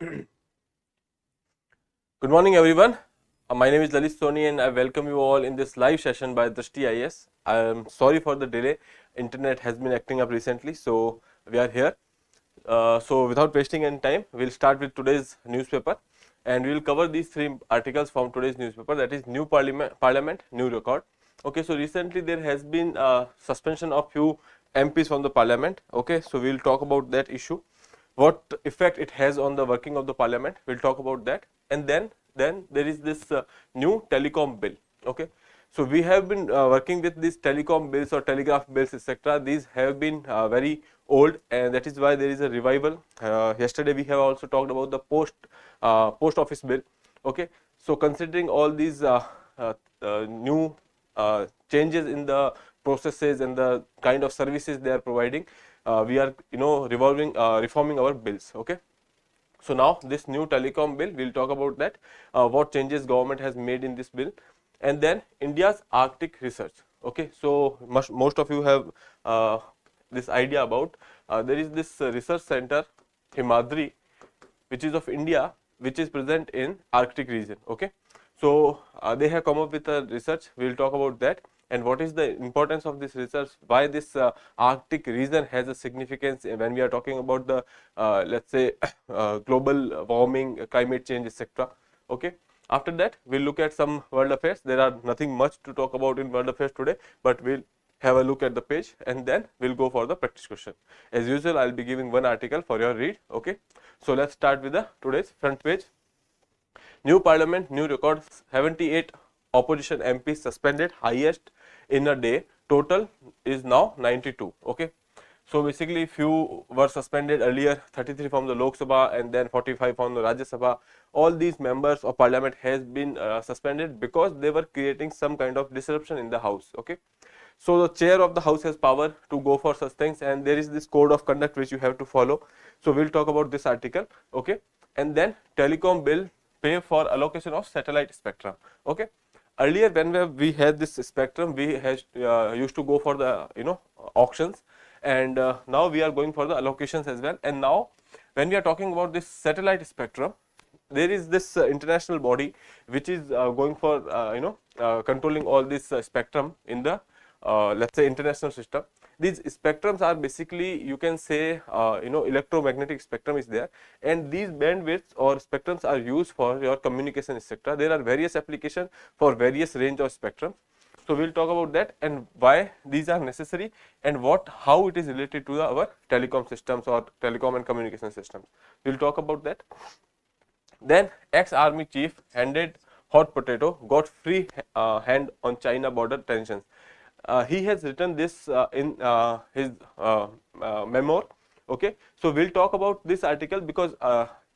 Good morning everyone. My name is Lalit Soni and I welcome you all in this live session by Drishti IAS. I am sorry for the delay. Internet has been acting up recently, so we are here. So without wasting any time, we'll start with today's newspaper and we will cover these three articles from today's newspaper, that is New Parliament, New Record. Okay, so recently there has been suspension of few MPs from the Parliament. Okay, so we'll talk about that issue, what effect it has on the working of the Parliament. We'll talk about that, and then there is this new telecom bill. Okay, so we have been working with these telecom bills or telegraph bills, etc. These have been very old, and that is why there is a revival. Yesterday we have also talked about the post office bill. Okay, so considering all these new changes in the processes and the kind of services they are providing, we are reforming our bills. Okay, so now this new telecom bill, we'll talk about that, what changes government has made in this bill, and then India's Arctic research. Okay, so most of you have this idea about there is this research center Himadri, which is of India, which is present in Arctic region. Okay, so they have come up with a research. We'll talk about that and what is the importance of this research, why this Arctic region has a significance when we are talking about the let's say global warming, climate change, etc. Okay, after that we'll look at some world affairs. There are nothing much to talk about in world affairs today, but we'll have a look at the page and then we'll go for the practice question. As usual, I'll be giving one article for your read. Okay, so let's start with the today's front page. New Parliament, new record, 78 opposition MPs suspended, highest in a day. Total is now 92. Okay, so basically few were suspended earlier, 33 from the Lok Sabha and then 45 from the Rajya Sabha. All these members of Parliament has been suspended because they were creating some kind of disruption in the House. Okay, so the chair of the House has power to go for such things, and there is this code of conduct which you have to follow. So we'll talk about this article. Okay, and then telecom bill, pay for allocation of satellite spectrum. Okay, earlier when we had this spectrum, we used to go for the auctions, and now we are going for the allocations as well. And now when we are talking about this satellite spectrum, there is this international body which is going for controlling all this spectrum in the let's say international system. These spectrums are basically, you can say, electromagnetic spectrum is there, and these bandwidths or spectrums are used for your communication, etc. There are various applications for various range of spectrums. So we'll talk about that and why these are necessary and how it is related to our telecom systems or telecom and communication systems. We'll talk about that. Then ex-army chief handed hot potato, got free hand on China border tensions. He has written this in his memoir. Okay, so we'll talk about this article because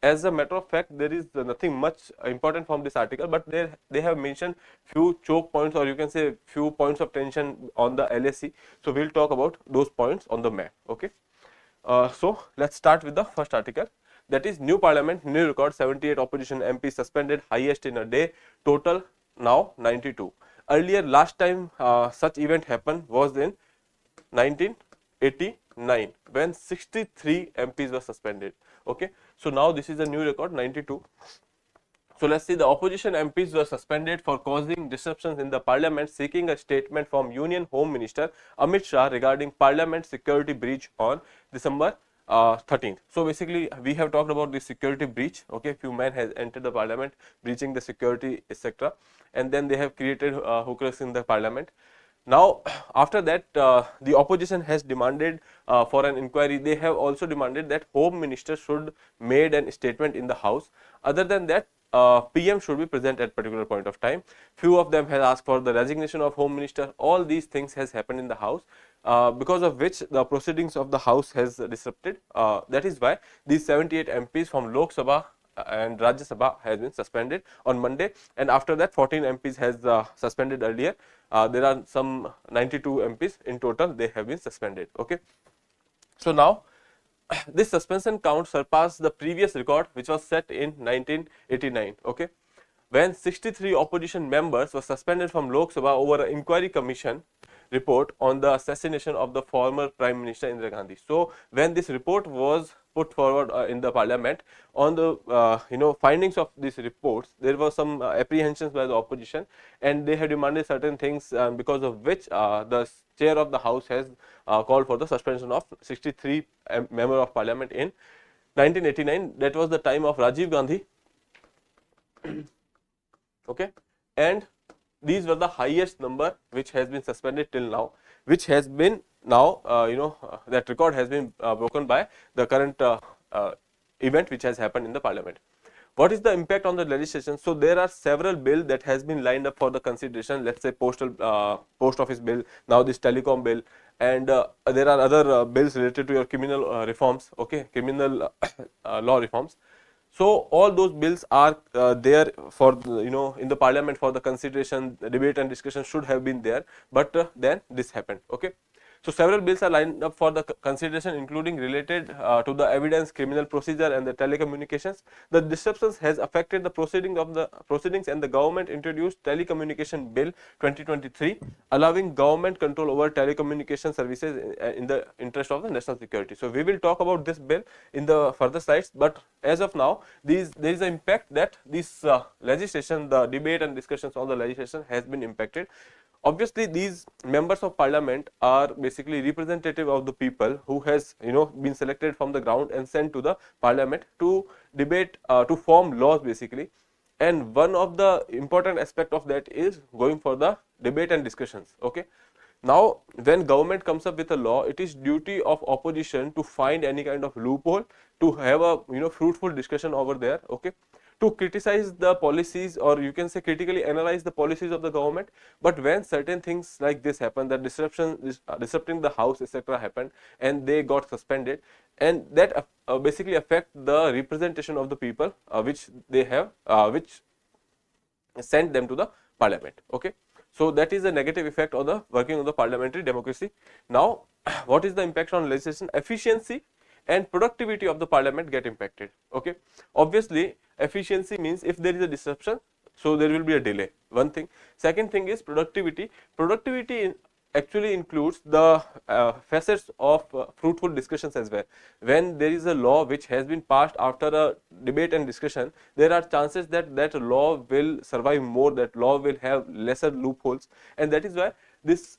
as a matter of fact there is nothing much important from this article, but they have mentioned few choke points, or you can say few points of tension on the LAC. So we'll talk about those points on the map. Okay, so let's start with the first article, that is New Parliament, new record, 78 opposition MPs suspended, highest in a day, total now 92. Earlier, last time such event happened was in 1989 when 63 MPs were suspended. Okay, so now this is a new record, 92. So let's see, the opposition MPs were suspended for causing disruptions in the Parliament, seeking a statement from Union Home Minister Amit Shah regarding Parliament security breach on December 13th. So basically we have talked about the security breach. Okay, few men has entered the Parliament, breaching the security, etc., and then they have created hookers in the Parliament. Now after that the opposition has demanded for an inquiry. They have also demanded that Home Minister should made a statement in the House. Other than that, PM should be present at particular point of time. Few of them has asked for the resignation of Home Minister. All these things has happened in the House, because of which the proceedings of the House has disrupted. That is why these 78 MPs from Lok Sabha and Rajya Sabha has been suspended on Monday, and after that 14 MPs has suspended earlier. There are some 92 MPs in total, they have been suspended. Okay, so now this suspension count surpassed the previous record which was set in 1989. Okay, when 63 opposition members were suspended from Lok Sabha over an inquiry commission report on the assassination of the former Prime Minister Indira Gandhi. So when this report was put forward in the parliament on the findings of these reports, there were some apprehensions by the opposition, and they had demanded certain things, because of which the chair of the house has called for the suspension of 63 member of parliament in 1989. That was the time of Rajiv Gandhi. Okay, and these were the highest number which has been suspended till now, which has been now that record has been broken by the current event which has happened in the parliament. What is the impact on the legislation? So there are several bills that has been lined up for the consideration. Let's say post office bill, now this telecom bill, and there are other bills related to your criminal reforms, okay, criminal law reforms. So all those bills are there for in the parliament for the consideration, the debate and discussion should have been there, but then this happened. Okay. So several bills are lined up for the consideration, including related to the evidence, criminal procedure, and the telecommunications. The disruptions has affected the proceedings, and the government introduced Telecommunication Bill 2023, allowing government control over telecommunication services in the interest of the national security. So we will talk about this bill in the further slides, but as of now, there is an impact that this legislation, the debate and discussions on the legislation has been impacted. Obviously, these members of parliament are basically representative of the people who has been selected from the ground and sent to the parliament to debate, to form laws basically. And one of the important aspect of that is going for the debate and discussions. Okay. Now, when government comes up with a law, it is duty of opposition to find any kind of loophole, to have a fruitful discussion over there. Okay. To criticize the policies, or you can say critically analyze the policies of the government. But when certain things like this happen, that disrupting the house etc. happened, and they got suspended, and that basically affect the representation of the people which they have, which sent them to the parliament. Okay. So that is a negative effect of the working of the parliamentary democracy. Now, what is the impact on legislation? Efficiency and productivity of the parliament get impacted. Okay. Obviously, efficiency means if there is a disruption, so there will be a delay. One thing. Second thing is productivity. Productivity actually includes the facets of fruitful discussions as well. When there is a law which has been passed after a debate and discussion, there are chances that that law will survive more, that law will have lesser loopholes, and that is why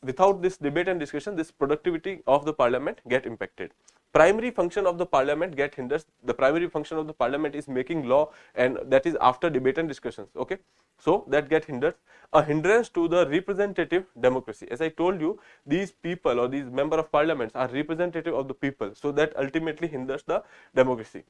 without this debate and discussion, this productivity of the parliament get impacted. Primary function of the parliament get hindered. The primary function of the parliament is making law, and that is after debate and discussions. Okay. So that get hindered. A hindrance to the representative democracy. As I told you, these people or these member of parliaments are representative of the people, so that ultimately hinders the democracy.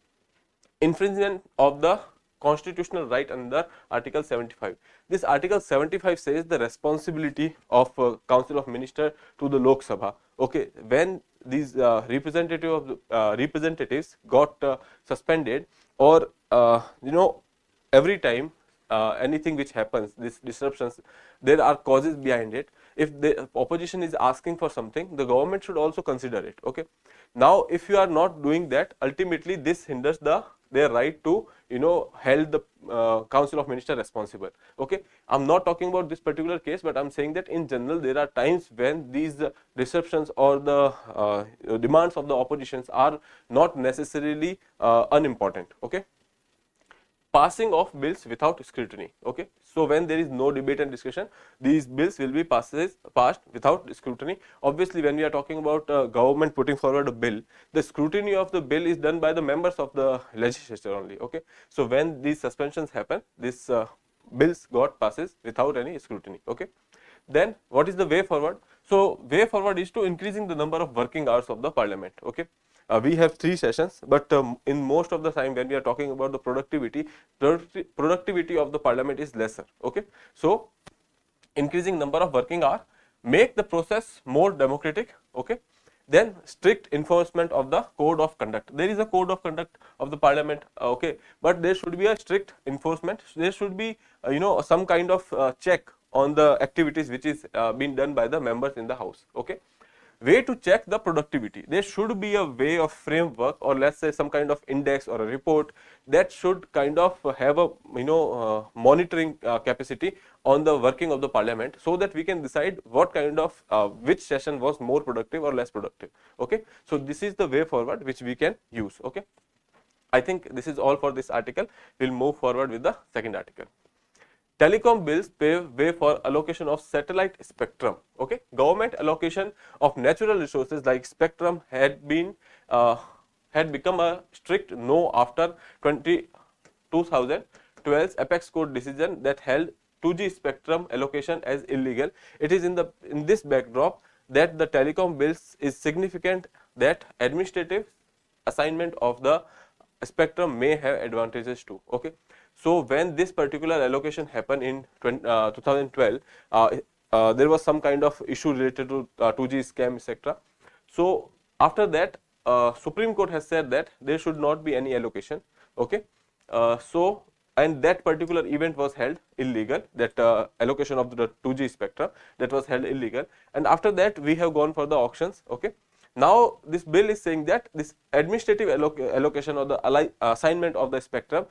Infringement of the constitutional right under Article 75. This Article 75 says the responsibility of Council of Ministers to the Lok Sabha. Okay, when these representatives got suspended, or every time anything which happens, these disruptions, there are causes behind it. If the opposition is asking for something, the government should also consider it. Okay. Now, if you are not doing that, ultimately this hinders their right to held the Council of Ministers responsible. Okay. I am not talking about this particular case, but I am saying that in general there are times when these disruptions or the demands of the oppositions are not necessarily unimportant. Okay. Passing of bills without scrutiny. Okay. So when there is no debate and discussion, these bills will be passed without scrutiny. Obviously, when we are talking about government putting forward a bill, the scrutiny of the bill is done by the members of the legislature only. Okay. So when these suspensions happen, these bills got passes without any scrutiny. Okay. Then what is the way forward? So way forward is to increasing the number of working hours of the parliament. Okay. We have 3 sessions, but in most of the time when we are talking about the productivity of the parliament is lesser. Okay. So increasing number of working hours, make the process more democratic. Okay. Then strict enforcement of the code of conduct. There is a code of conduct of the parliament. Okay, but there should be a strict enforcement. There should be some kind of check on the activities which is being done by the members in the house. Okay. Way to check the productivity. There should be a way of framework, or let's say some kind of index or a report that should kind of have a monitoring capacity on the working of the parliament, so that we can decide what kind of which session was more productive or less productive. Okay. So this is the way forward which we can use. Okay. I think this is all for this article. We'll move forward with the second article. Telecom bills pave way for allocation of satellite spectrum. Okay, government allocation of natural resources like spectrum had become a strict no after 2012's apex court decision that held 2G spectrum allocation as illegal. It is in this backdrop that the telecom bills is significant that administrative assignment of the spectrum may have advantages too. Okay, so when this particular allocation happened in 2012, there was some kind of issue related to 2G scam, etc. So after that, Supreme Court has said that there should not be any allocation. Okay, so and that particular event was held illegal, that allocation of the 2G spectrum, that was held illegal, and after that we have gone for the auctions. Okay, now this bill is saying that this administrative allocation or the assignment of the spectrum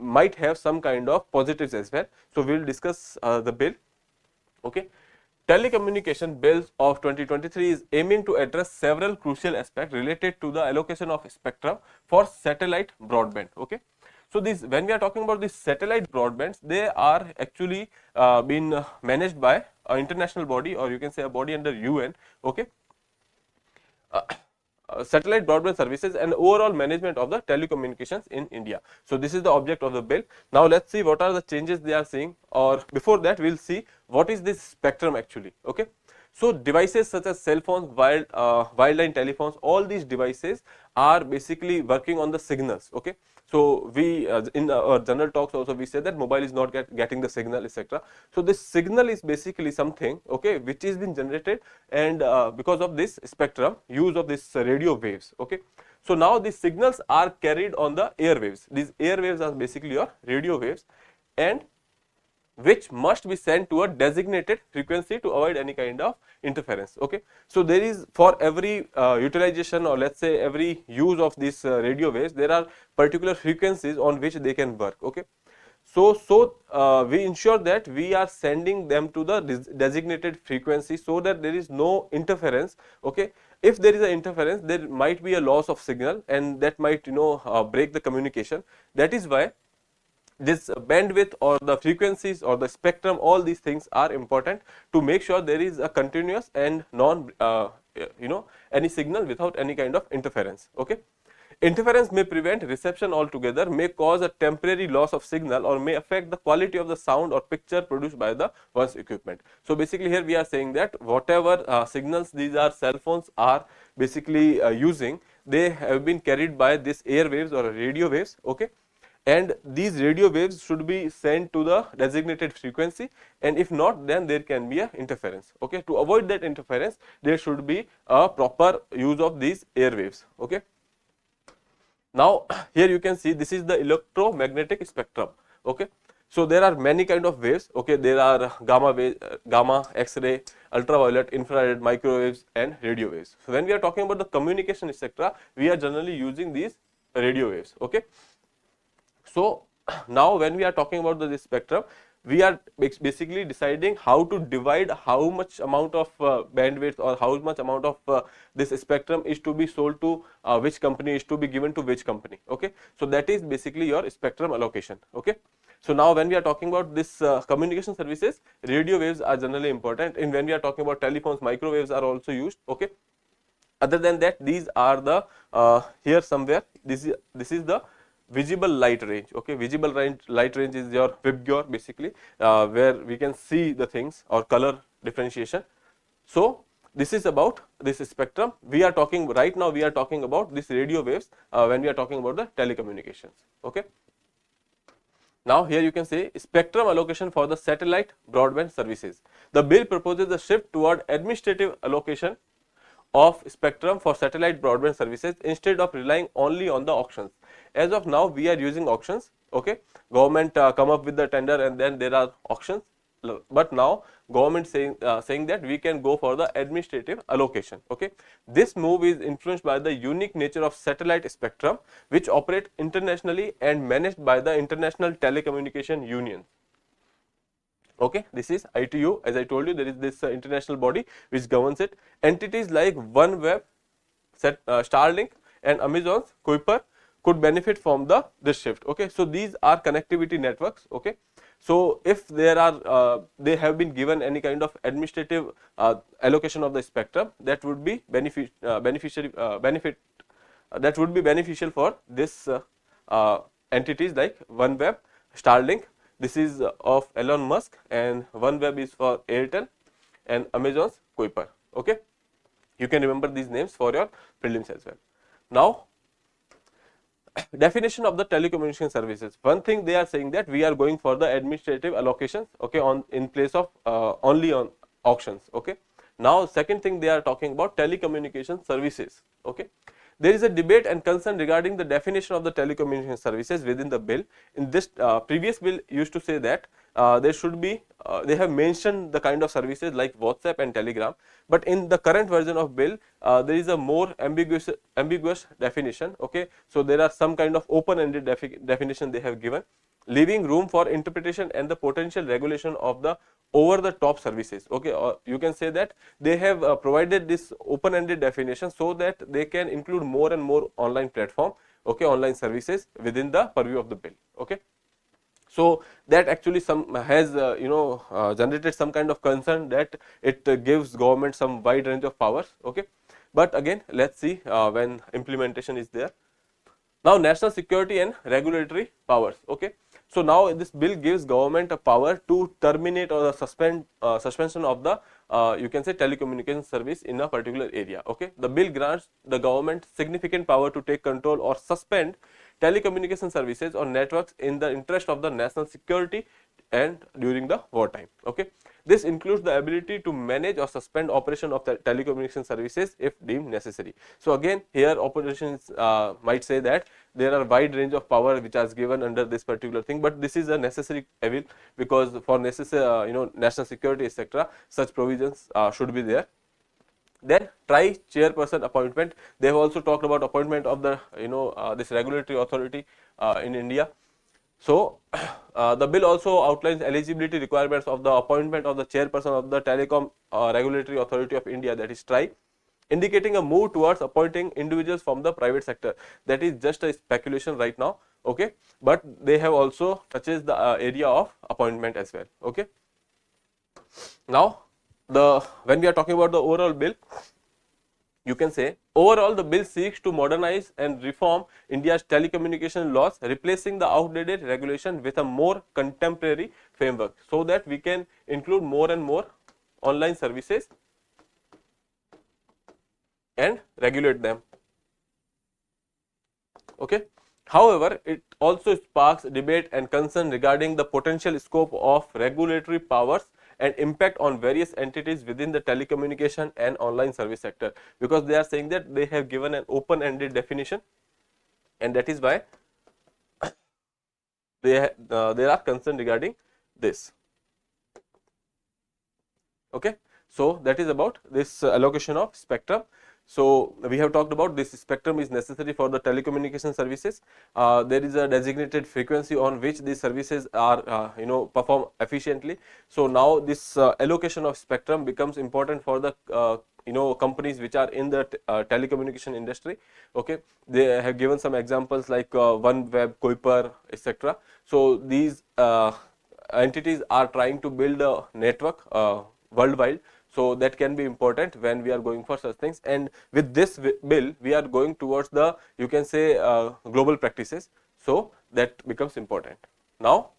might have some kind of positives as well. So we will discuss the bill. Okay, telecommunication bills of 2023 is aiming to address several crucial aspects related to the allocation of spectrum for satellite broadband. Okay, so this, when we are talking about these satellite broadbands, they are actually being managed by an international body, or you can say a body under UN. Okay, satellite broadband services and overall management of the telecommunications in India. So this is the object of the bill. Now let's see what are the changes they are seeing, or before that we'll see what is this spectrum actually. Okay, so devices such as cell phones, wireline telephones, all these devices are basically working on the signals. Okay, so we in our general talks also we say that mobile is not getting the signal, etc. So this signal is basically something, okay, which is being generated, and because of this spectrum, use of this radio waves. Okay, so now these signals are carried on the airwaves. These airwaves are basically your radio waves, and which must be sent to a designated frequency to avoid any kind of interference. Okay, so there is, for every utilization, or let's say every use of these radio waves, there are particular frequencies on which they can work. Okay, so we ensure that we are sending them to the designated frequency so that there is no interference. Okay, if there is an interference, there might be a loss of signal, and that might break the communication. That is why this bandwidth or the frequencies or the spectrum, all these things are important to make sure there is a continuous and non any signal without any kind of interference. Okay, interference may prevent reception altogether, may cause a temporary loss of signal, or may affect the quality of the sound or picture produced by the one's equipment. So basically here we are saying that whatever signals these are cell phones are basically using, they have been carried by this airwaves or radio waves. Okay, and these radio waves should be sent to the designated frequency, and if not, then there can be a interference. Okay, to avoid that interference, there should be a proper use of these airwaves. Okay, now here you can see this is the electromagnetic spectrum. Okay, so there are many kind of waves. Okay, there are gamma, X-ray, ultraviolet, infrared, microwaves, and radio waves. So when we are talking about the communication, etc., we are generally using these radio waves. Okay, so now when we are talking about this spectrum, we are basically deciding how to divide how much amount of bandwidth or how much amount of this spectrum is to be sold to which company, is to be given to which company. Okay, so that is basically your spectrum allocation. Okay, so now when we are talking about this communication services, radio waves are generally important, and when we are talking about telephones, microwaves are also used. Okay, other than that, these are the here somewhere this is the visible light range. Okay, visible light range is your VIBGYOR basically, where we can see the things or color differentiation. So this is about this spectrum. We are talking right now, we are talking about this radio waves when we are talking about the telecommunications. Okay, now here you can say spectrum allocation for the satellite broadband services. The bill proposes a shift toward administrative allocation of spectrum for satellite broadband services instead of relying only on the auctions. As of now, we are using auctions. Okay, government come up with the tender, and then there are auctions, but now government saying that we can go for the administrative allocation. Okay, this move is influenced by the unique nature of satellite spectrum, which operate internationally and managed by the International Telecommunication Union. Okay, this is ITU. As I told you, there is this international body which governs it. Entities like OneWeb, Starlink, and Amazon's Kuiper could benefit from this shift. Okay, so these are connectivity networks. Okay, so if there are they have been given any kind of administrative allocation of the spectrum, that would be that would be beneficial for this entities like OneWeb, Starlink. This is of Elon Musk, and OneWeb is for Airtel, and Amazon's Kuiper. Okay, you can remember these names for your prelims as well. Now, definition of the telecommunication services. One thing they are saying that we are going for the administrative allocations, okay, on in place of only on auctions. Okay. Now, second thing they are talking about telecommunication services. Okay. There is a debate and concern regarding the definition of the telecommunication services within the bill. In this previous bill used to say that there should be they have mentioned the kind of services like WhatsApp and Telegram, but in the current version of bill there is a more ambiguous definition. Okay, so there are some kind of open-ended definition they have given, leaving room for interpretation and the potential regulation of the over the top services. Okay, or you can say that they have provided this open-ended definition so that they can include more and more online platform, okay, online services within the purview of the bill. Okay, so that actually some has generated some kind of concern that it gives government some wide range of powers. Okay, but again let's see when implementation is there. Now, national security and regulatory powers. Okay, so now this bill gives government a power to terminate or suspend suspension of the you can say telecommunication service in a particular area. Okay, the bill grants the government significant power to take control or suspend telecommunication services or networks in the interest of the national security and during the wartime. Okay, this includes the ability to manage or suspend operation of the telecommunication services if deemed necessary. So again, here oppositions might say that there are wide range of power which is given under this particular thing, but this is a necessary evil, because for necessary national security etc., such provisions should be there. Then chairperson appointment. They have also talked about appointment of the this regulatory authority in India. So the bill also outlines eligibility requirements of the appointment of the chairperson of the Telecom Regulatory Authority of India, that is TRAI, indicating a move towards appointing individuals from the private sector. That is just a speculation right now. Okay, but they have also touches the area of appointment as well. Okay. Now, when we are talking about the overall bill, you can say overall the bill seeks to modernize and reform India's telecommunication laws, replacing the outdated regulation with a more contemporary framework, so that we can include more and more online services and regulate them. Okay. However, it also sparks debate and concern regarding the potential scope of regulatory powers and impact on various entities within the telecommunication and online service sector, because they are saying that they have given an open-ended definition, and that is why there are concern regarding this. Okay, so that is about this allocation of spectrum. So we have talked about this spectrum is necessary for the telecommunication services. There is a designated frequency on which these services are perform efficiently. So now this allocation of spectrum becomes important for the companies which are in the telecommunication industry. Okay, they have given some examples like OneWeb, Kuiper, etc. So these entities are trying to build a network worldwide. So that can be important when we are going for such things, and with this bill we are going towards the you can say global practices. So that becomes important. Now,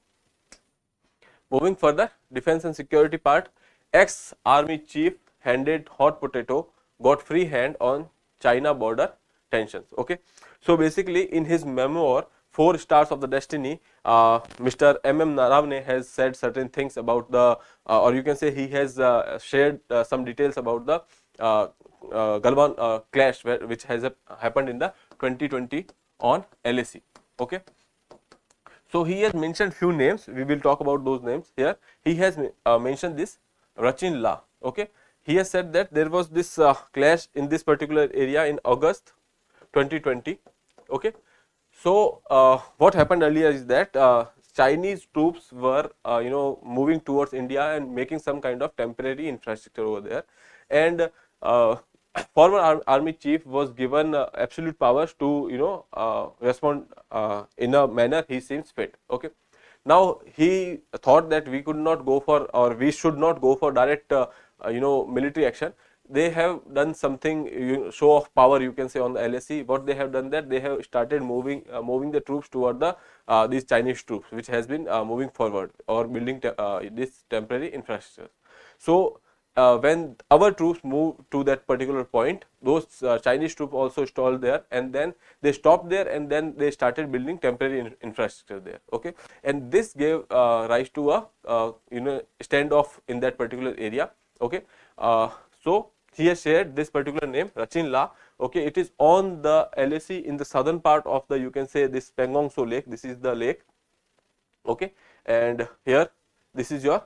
moving further, defense and security part. Ex-army chief handed hot potato, got free hand on China border tensions. Okay, so basically in his memoir 4 Stars of the Destiny, Mr. M.M. Naravne has said certain things about the or you can say he has shared some details about the Galwan clash which has happened in the 2020 on LAC. Okay, so he has mentioned few names. We will talk about those names here. He has mentioned this Rachin La. Okay, he has said that there was this clash in this particular area in August 2020. Okay, so what happened earlier is that Chinese troops were moving towards India and making some kind of temporary infrastructure over there, and former army chief was given absolute powers to respond in a manner he seems fit. Okay. Now he thought that we could not go for, or we should not go for direct military action. They have done something, show of power, you can say, on the LAC. What they have done, that they have started moving the troops toward the these Chinese troops, which has been moving forward or building this temporary infrastructure. So when our troops move to that particular point, those Chinese troops also stalled there, and then they stopped there, and then they started building temporary infrastructure there. Okay, and this gave rise to a standoff in that particular area. Okay, so he has shared this particular name, Rachin La. Okay, it is on the LAC in the southern part of the, you can say, this Pangong Tso lake. This is the lake. Okay, and here this is your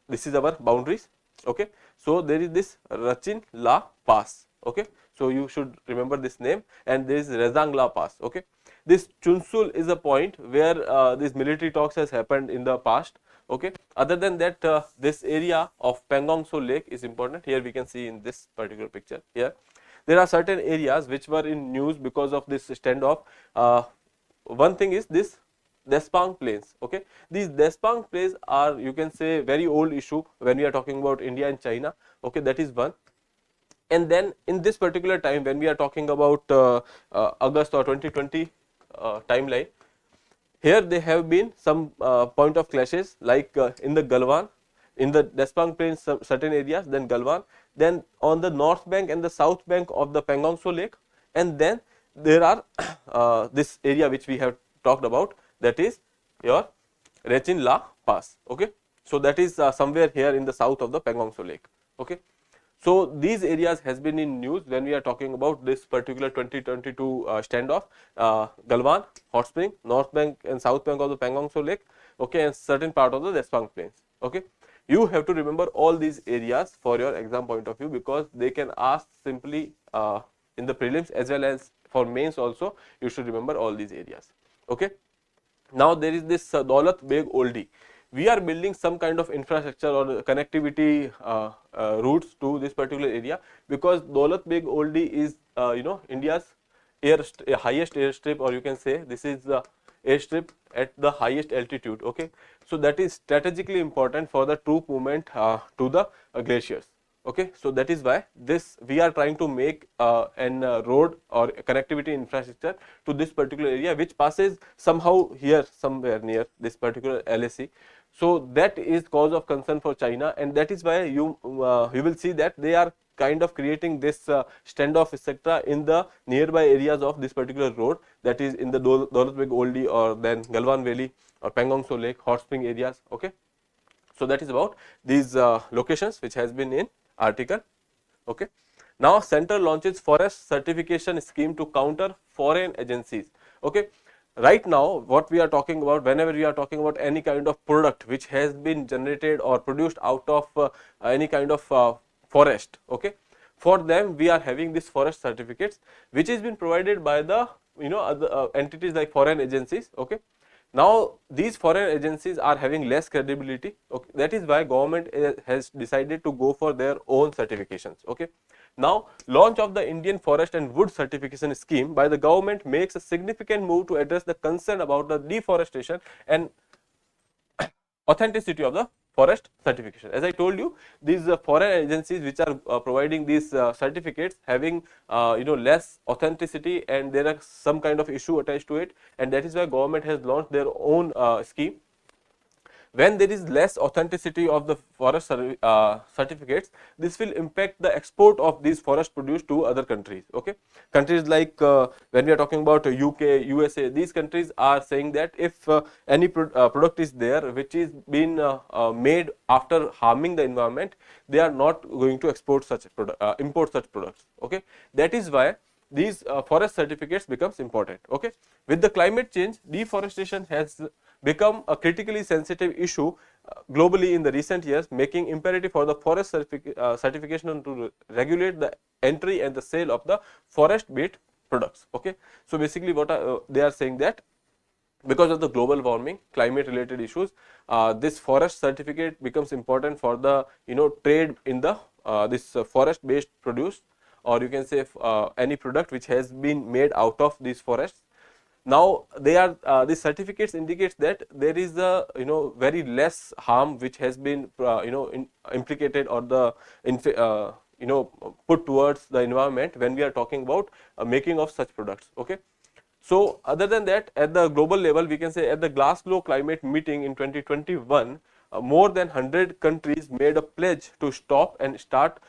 this is our boundaries. Okay, so there is this Rachin La Pass. Okay, so you should remember this name, and there is Rezang La Pass. Okay, this Chunsul is a point where this military talks has happened in the past. Okay, other than that, this area of Pangong Tso lake is important. Here we can see in this particular picture here, there are certain areas which were in news because of this standoff. One thing is this Despang plains. Okay, these Despang plains are, you can say, very old issue when we are talking about India and China. Okay, that is one. And then in this particular time, when we are talking about August or 2020 timeline, here there have been some point of clashes, like in the Galwan, in the Despang plains, certain areas, then Galwan, then on the north bank and the south bank of the Pangong Tso lake, and then there are this area which we have talked about, that is your Rachin La Pass. Okay, so that is somewhere here in the south of the Pangong Tso lake. Okay, so these areas has been in news when we are talking about this particular 2022 standoff. Galwan, Hot Spring, north bank and south bank of the Pangong Tso lake. Okay, and certain part of the Despang plains. Okay, you have to remember all these areas for your exam point of view, because they can ask simply in the prelims as well as for mains also. You should remember all these areas. Okay. Now there is this Daulat Beg Oldie. We are building some kind of infrastructure or connectivity routes to this particular area, because Daulat Beg Oldie is India's highest airstrip, or you can say this is the airstrip at the highest altitude. Okay, so that is strategically important for the troop movement to the glaciers. Okay, so that is why this we are trying to make an road or connectivity infrastructure to this particular area, which passes somehow here somewhere near this particular LAC. So that is cause of concern for China, and that is why you will see that they are kind of creating this standoff etc. in the nearby areas of this particular road, that is in the Daulat Beg Oldie or then Galwan Valley or Pangong Tso Lake, Hot Spring areas. Okay, so that is about these locations which has been in article. Okay. Now center launches forest certification scheme to counter foreign agencies. Okay. Right now what we are talking about, whenever we are talking about any kind of product which has been generated or produced out of any kind of forest, okay, for them we are having this forest certificates which has been provided by the other entities like foreign agencies. Okay. Now these foreign agencies are having less credibility. Okay, that is why government has decided to go for their own certifications. Okay, now launch of the Indian Forest and Wood Certification Scheme by the government makes a significant move to address the concern about the deforestation and authenticity of the forest certification. As I told you, these foreign agencies which are providing these certificates having less authenticity, and there are some kind of issue attached to it, and that is why government has launched their own scheme. When there is less authenticity of the forest certificates, this will impact the export of these forest produce to other countries. Okay, countries like when we are talking about UK, USA, these countries are saying that if any product is there which is been made after harming the environment, they are not going to export such import such products. Okay, that is why these forest certificates becomes important. Okay, with the climate change, deforestation has become a critically sensitive issue globally in the recent years, making imperative for the forest certification to regulate the entry and the sale of the forest based products. Okay, so basically what they are saying that because of the global warming, climate related issues, this forest certificate becomes important for the trade in the this forest based produce, or you can say any product which has been made out of these forests. Now they are these certificates indicates that there is a very less harm which has been implicated or the put towards the environment when we are talking about making of such products. Okay. So other than that, at the global level, we can say at the Glasgow climate meeting in 2021, more than 100 countries made a pledge to stop and start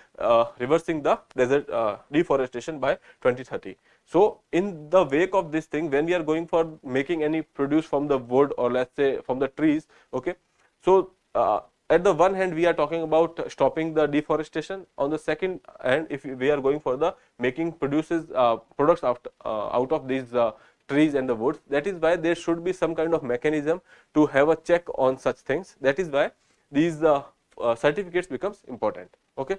reversing the desert deforestation by 2030. So in the wake of this thing, when we are going for making any produce from the wood or let's say from the trees, okay, so at the one hand we are talking about stopping the deforestation. On the second hand, if we are going for the making products out of these trees and the woods, that is why there should be some kind of mechanism to have a check on such things. That is why these certificates becomes important. Okay.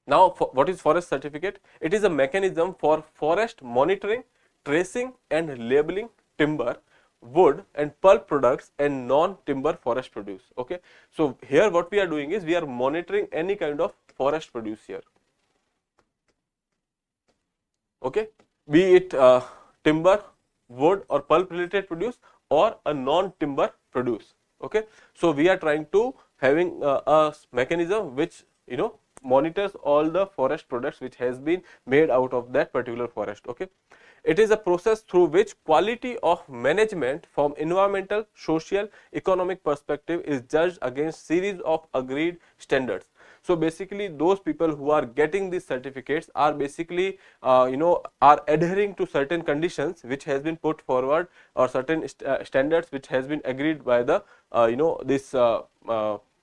Now what is forest certificate? It is a mechanism for forest monitoring, tracing and labeling timber, wood and pulp products and non-timber forest produce. Okay. So here what we are doing is we are monitoring any kind of forest produce here. Okay. Be it timber, wood or pulp related produce or a non-timber produce. Okay. So we are trying to having a mechanism which monitors all the forest products which has been made out of that particular forest. Okay. It is a process through which quality of management from environmental, social, economic perspective is judged against series of agreed standards. So basically those people who are getting these certificates are basically are adhering to certain conditions which has been put forward or certain standards which has been agreed by the this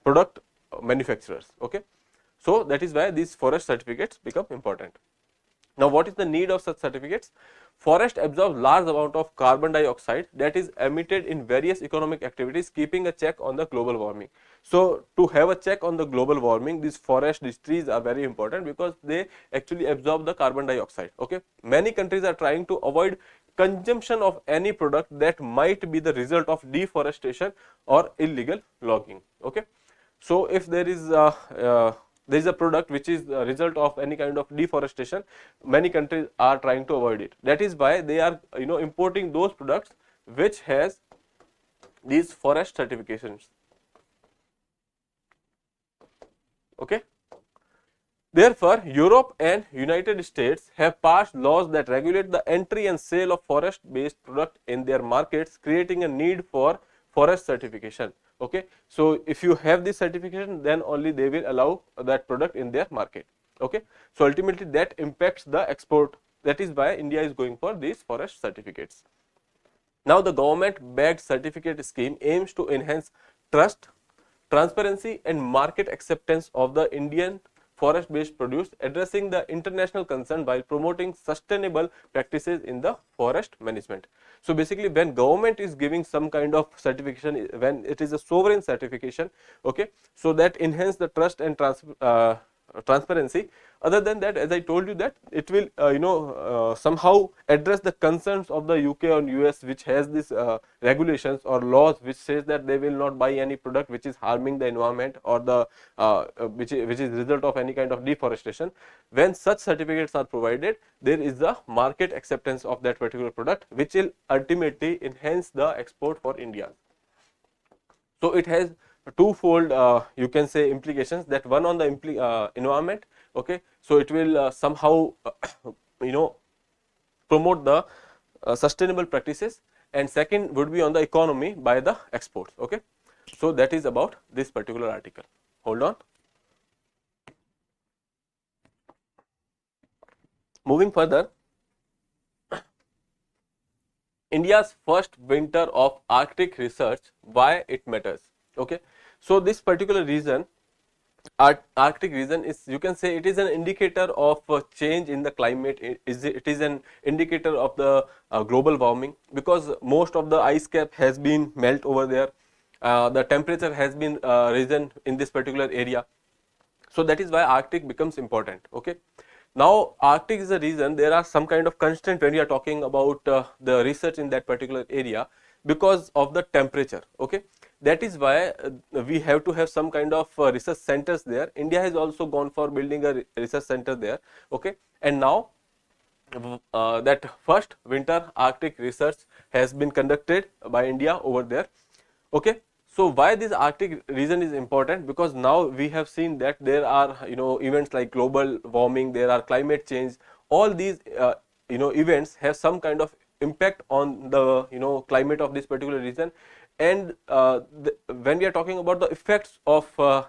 product manufacturers. Okay. So that is why these forest certificates become important. Now what is the need of such certificates? Forest absorbs large amount of carbon dioxide that is emitted in various economic activities, keeping a check on the global warming. So to have a check on the global warming, these these trees are very important because they actually absorb the carbon dioxide. Okay. Many countries are trying to avoid consumption of any product that might be the result of deforestation or illegal logging. Okay. So if there is a product which is the result of any kind of deforestation, many countries are trying to avoid it. That is why they are importing those products which has these forest certifications. Okay. Therefore, Europe and United States have passed laws that regulate the entry and sale of forest based product in their markets, creating a need for forest certification. Okay. So if you have this certification, then only they will allow that product in their market. Okay. So ultimately that impacts the export. That is why India is going for these forest certificates. Now the government backed certificate scheme aims to enhance trust, transparency and market acceptance of the Indian forest based produce, addressing the international concern while promoting sustainable practices in the forest management. So basically when government is giving some kind of certification, when it is a sovereign certification, okay, so that enhance the trust and transparency. Other than that, as I told you that it will somehow address the concerns of the UK or US which has this regulations or laws which says that they will not buy any product which is harming the environment or the which is result of any kind of deforestation. When such certificates are provided, there is a market acceptance of that particular product which will ultimately enhance the export for India. So it has twofold you can say implications, that one on the environment. Okay. So it will somehow promote the sustainable practices, and second would be on the economy by the exports. Okay. So that is about this particular article. Hold on. Moving further, India's first winter of Arctic research, why it matters. Okay. So this particular region, Arctic region, is, you can say, it is an indicator of change in the climate. It is an indicator of the global warming, because most of the ice cap has been melt over there. The temperature has been risen in this particular area. So that is why Arctic becomes important. Okay. Now Arctic is a region, there are some kind of constraint when we are talking about the research in that particular area because of the temperature. Okay. that is why we have to have some kind of research centers there. India has also gone for building a research center there, okay. And now that first winter Arctic research has been conducted by India over there, okay. So why this Arctic region is important? Because now we have seen that there are events like global warming, there are climate change, all these events have some kind of impact on the climate of this particular region. And when we are talking about the effects of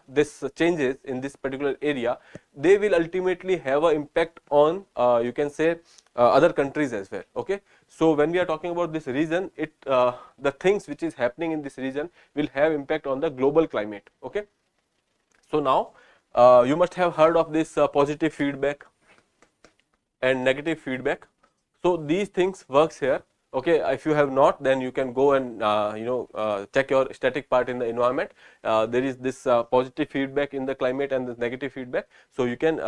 this changes in this particular area, they will ultimately have an impact on you can say other countries as well, okay. So when we are talking about this region, the things which is happening in this region will have impact on the global climate, okay. So now you must have heard of this positive feedback and negative feedback. So these things works here, okay. If you have not, then you can go and check your static part in the environment. There is this positive feedback in the climate and the negative feedback, so you can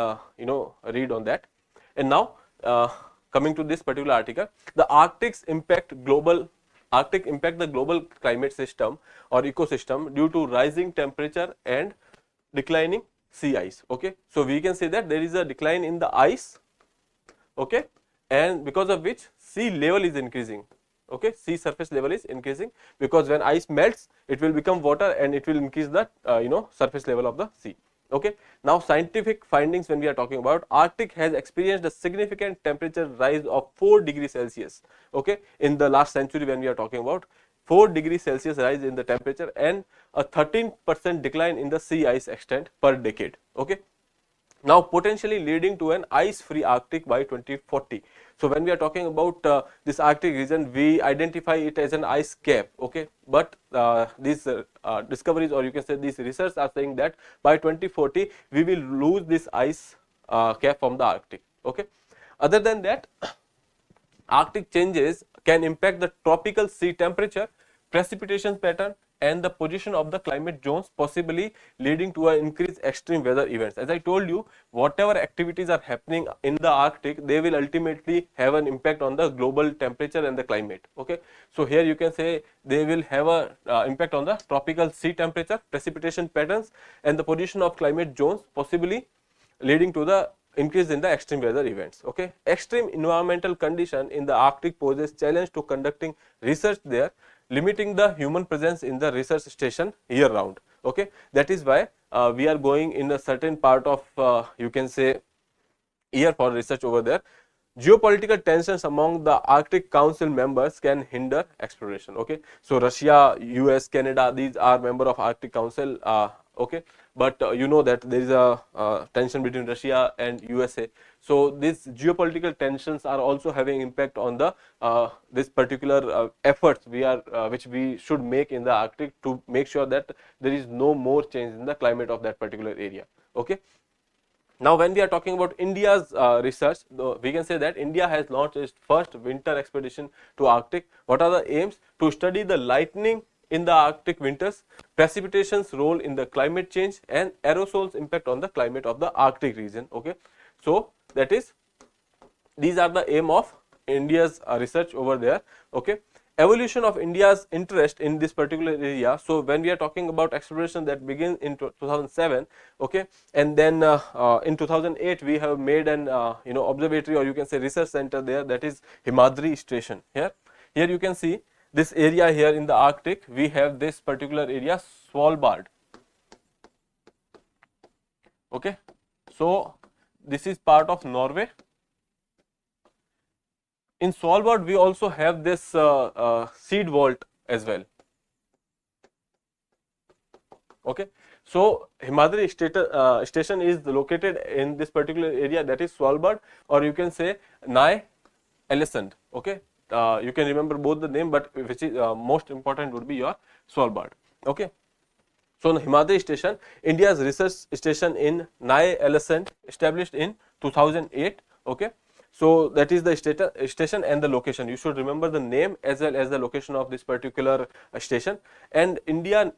read on that. And now coming to this particular article, the Arctic impact the global climate system or ecosystem due to rising temperature and declining sea ice, okay. So we can say that there is a decline in the ice, okay, and because of which sea level is increasing, okay. Sea surface level is increasing, because when ice melts, it will become water and it will increase the surface level of the sea, okay. Now scientific findings, when we are talking about, Arctic has experienced a significant temperature rise of 4 degrees Celsius, okay, in the last century. When we are talking about 4 degrees Celsius rise in the temperature and a 13% decline in the sea ice extent per decade, okay. Now potentially leading to an ice free Arctic by 2040. So when we are talking about this Arctic region, we identify it as an ice cap, okay, but these discoveries, or you can say these research, are saying that by 2040 we will lose this ice cap from the Arctic, okay. Other than that, Arctic changes can impact the tropical sea temperature, precipitation pattern, and the position of the climate zones, possibly leading to an increased extreme weather events. As I told you, whatever activities are happening in the Arctic, they will ultimately have an impact on the global temperature and the climate, okay. So here you can say they will have a impact on the tropical sea temperature, precipitation patterns, and the position of climate zones, possibly leading to the increase in the extreme weather events, okay. Extreme environmental condition in the Arctic poses challenge to conducting research there, limiting the human presence in the research station year round, okay. That is why we are going in a certain part of you can say year for research over there. Geopolitical tensions among the Arctic Council members can hinder exploration, okay. So Russia, US, Canada, these are member of Arctic Council, okay, but you know that there is a tension between Russia and USA. So these geopolitical tensions are also having impact on the this particular efforts which we should make in the Arctic to make sure that there is no more change in the climate of that particular area, okay. Now when we are talking about India's research, we can say that India has launched its first winter expedition to Arctic. What are the aims? To study the lightning in the Arctic winters, precipitation's role in the climate change, and aerosols impact on the climate of the Arctic region, okay. So that is, these are the aim of India's research over there, okay. Evolution of India's interest in this particular area. So when we are talking about exploration that begins in 2007, okay, and then in 2008 we have made an observatory, or you can say research center there, that is Himadri station. Here you can see this area here in the Arctic. We have this particular area, Svalbard, okay. So this is part of Norway. In Svalbard, we also have this seed vault as well, okay. So Himadri station is located in this particular area, that is Svalbard, or you can say Ny-Ålesund, okay. You can remember both the name, but which is most important would be your Svalbard, okay. So Himadri station, India's research station in Ny-Ålesund, established in 2008, okay. So that is the station and the location. You should remember the name as well as the location of this particular station. And India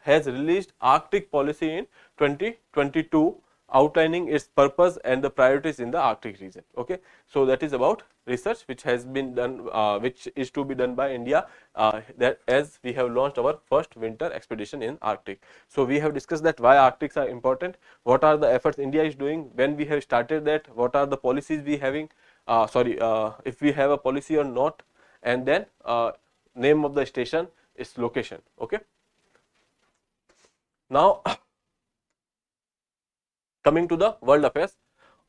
has released Arctic policy in 2022 outlining its purpose and the priorities in the Arctic region. Okay, so that is about research which has been done, which is to be done by India, that as we have launched our first winter expedition in Arctic. So we have discussed that why Arctics are important, what are the efforts India is doing, when we have started that, what are the policies we having, if we have a policy or not, and then name of the station, its location. Okay. Now coming to the world affairs,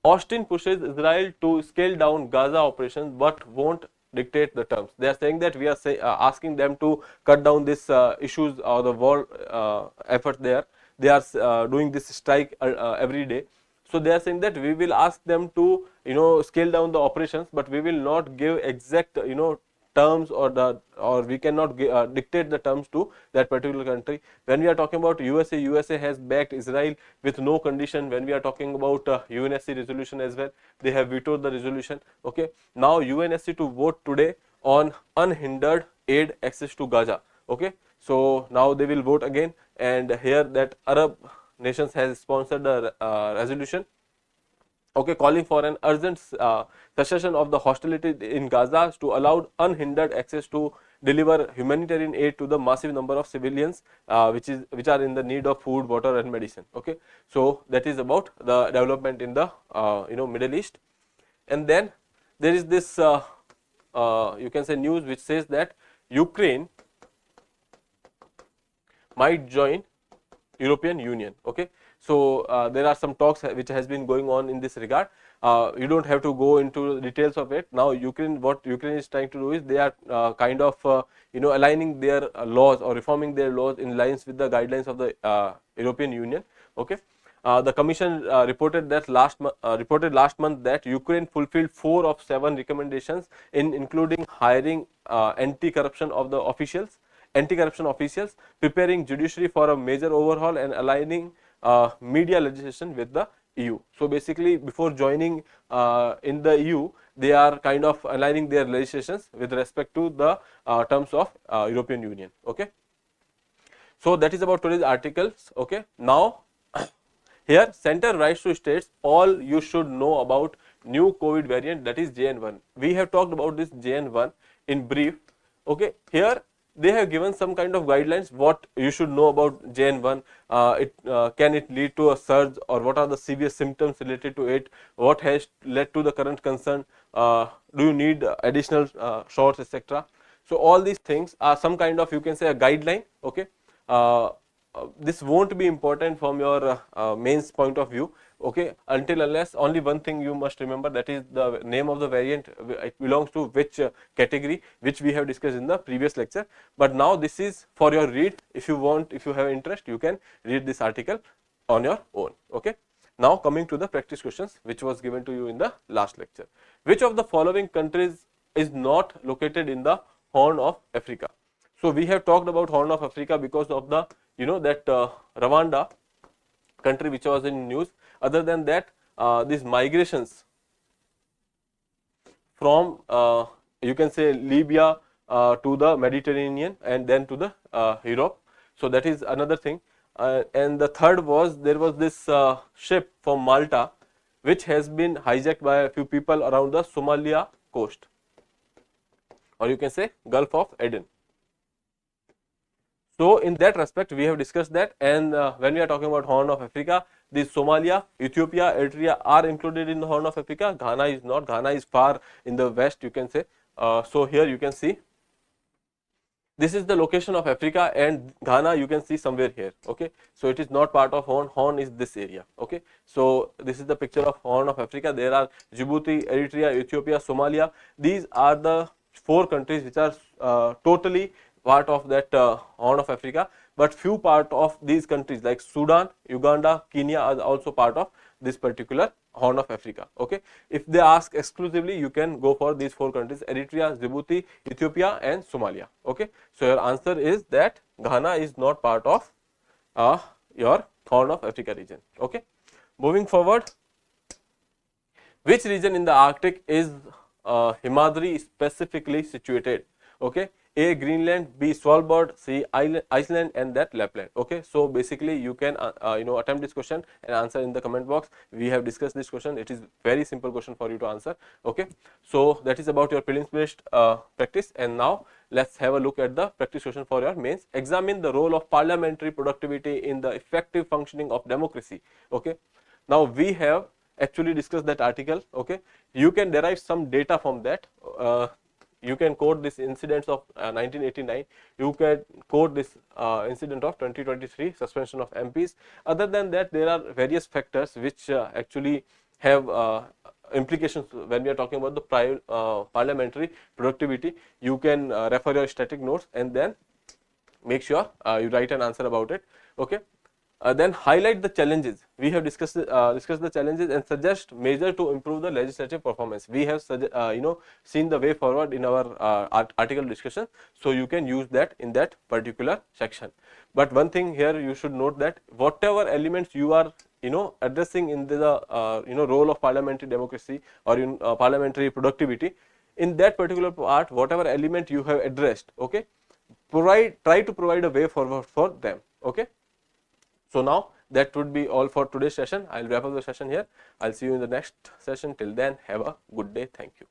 Austin pushes Israel to scale down Gaza operations but won't dictate the terms. They are saying that we are asking them to cut down these issues or the war effort there. They are doing this strike every day. So they are saying that we will ask them to scale down the operations, but we will not give exact terms or we cannot dictate the terms to that particular country. When we are talking about USA has backed Israel with no condition. When we are talking about UNSC resolution as well, they have vetoed the resolution. Okay, now UNSC to vote today on unhindered aid access to Gaza. Okay, so now they will vote again, and here that Arab nations has sponsored a resolution, okay, calling for an urgent cessation of the hostility in Gaza to allow unhindered access to deliver humanitarian aid to the massive number of civilians which are in the need of food, water and medicine. Okay, so that is about the development in the Middle East. And then there is this you can say news which says that Ukraine might join European Union. Okay, so there are some talks which has been going on in this regard. You don't have to go into details of it. Now what Ukraine is trying to do is they are kind of aligning their laws or reforming their laws in lines with the guidelines of the European Union. Okay, the Commission reported last month that Ukraine fulfilled 4 of 7 recommendations, including hiring anti-corruption officials, preparing judiciary for a major overhaul, and aligning media legislation with the EU. So basically, before joining in the EU, they are kind of aligning their legislations with respect to the terms of European Union. Okay, so that is about today's articles. Okay, now here center writes to states all you should know about new COVID variant, that is JN1. We have talked about this JN1 in brief. Okay, here they have given some kind of guidelines what you should know about JN1. Can it lead to a surge, or what are the severe symptoms related to it, what has led to the current concern, do you need additional shots, etc. So all these things are some kind of, you can say, a guideline. Okay, this won't be important from your mains point of view. Okay, until unless only one thing you must remember, that is the name of the variant, it belongs to which category, which we have discussed in the previous lecture. But now this is for your read. If you want, if you have interest, you can read this article on your own. Okay, now coming to the practice questions which was given to you in the last lecture. Which of the following countries is not located in the Horn of Africa? So we have talked about Horn of Africa because of the that Rwanda country which was in news. Other than that, these migrations from you can say Libya to the Mediterranean and then to the Europe. So that is another thing. And the third was, there was this ship from Malta which has been hijacked by a few people around the Somalia coast, or you can say Gulf of Aden. So in that respect we have discussed that, and when we are talking about Horn of Africa, the Somalia, Ethiopia, Eritrea are included in the Horn of Africa. Ghana is not. Ghana is far in the west, you can say. So here you can see this is the location of Africa, and Ghana you can see somewhere here. Okay, so it is not part of Horn. Horn is this area. Okay, so this is the picture of Horn of Africa. There are Djibouti, Eritrea, Ethiopia, Somalia. These are the 4 countries which are totally part of that Horn of Africa, but few part of these countries like Sudan, Uganda, Kenya are also part of this particular Horn of Africa. Okay, if they ask exclusively, you can go for these 4 countries: Eritrea, Djibouti, Ethiopia and Somalia. Okay, so your answer is that Ghana is not part of your Horn of Africa region. Okay, moving forward, which region in the Arctic is Himadri specifically situated? Okay, A. Greenland, B. Svalbard, C. Iceland, and that Lapland. Okay, so basically you can attempt this question and answer in the comment box. We have discussed this question. It is very simple question for you to answer. Okay, so that is about your prelims based practice, and now let's have a look at the practice question for your mains. Examine the role of parliamentary productivity in the effective functioning of democracy. Okay, now we have actually discussed that article. Okay, you can derive some data from that. You can quote this incidents of 1989, you can quote this incident of 2023 suspension of MPs. Other than that, there are various factors which actually have implications when we are talking about the parliamentary productivity. You can refer your static notes and then make sure you write an answer about it. Okay. Then highlight the challenges. We have discussed the challenges and suggest measure to improve the legislative performance. We have seen the way forward in our article discussion, so you can use that in that particular section. But one thing here you should note that whatever elements you are addressing in the role of parliamentary democracy or in parliamentary productivity, in that particular part, whatever element you have addressed, okay, try to provide a way forward for them. Okay. So now that would be all for today's session. I'll wrap up the session here. I'll see you in the next session. Till then, have a good day. Thank you.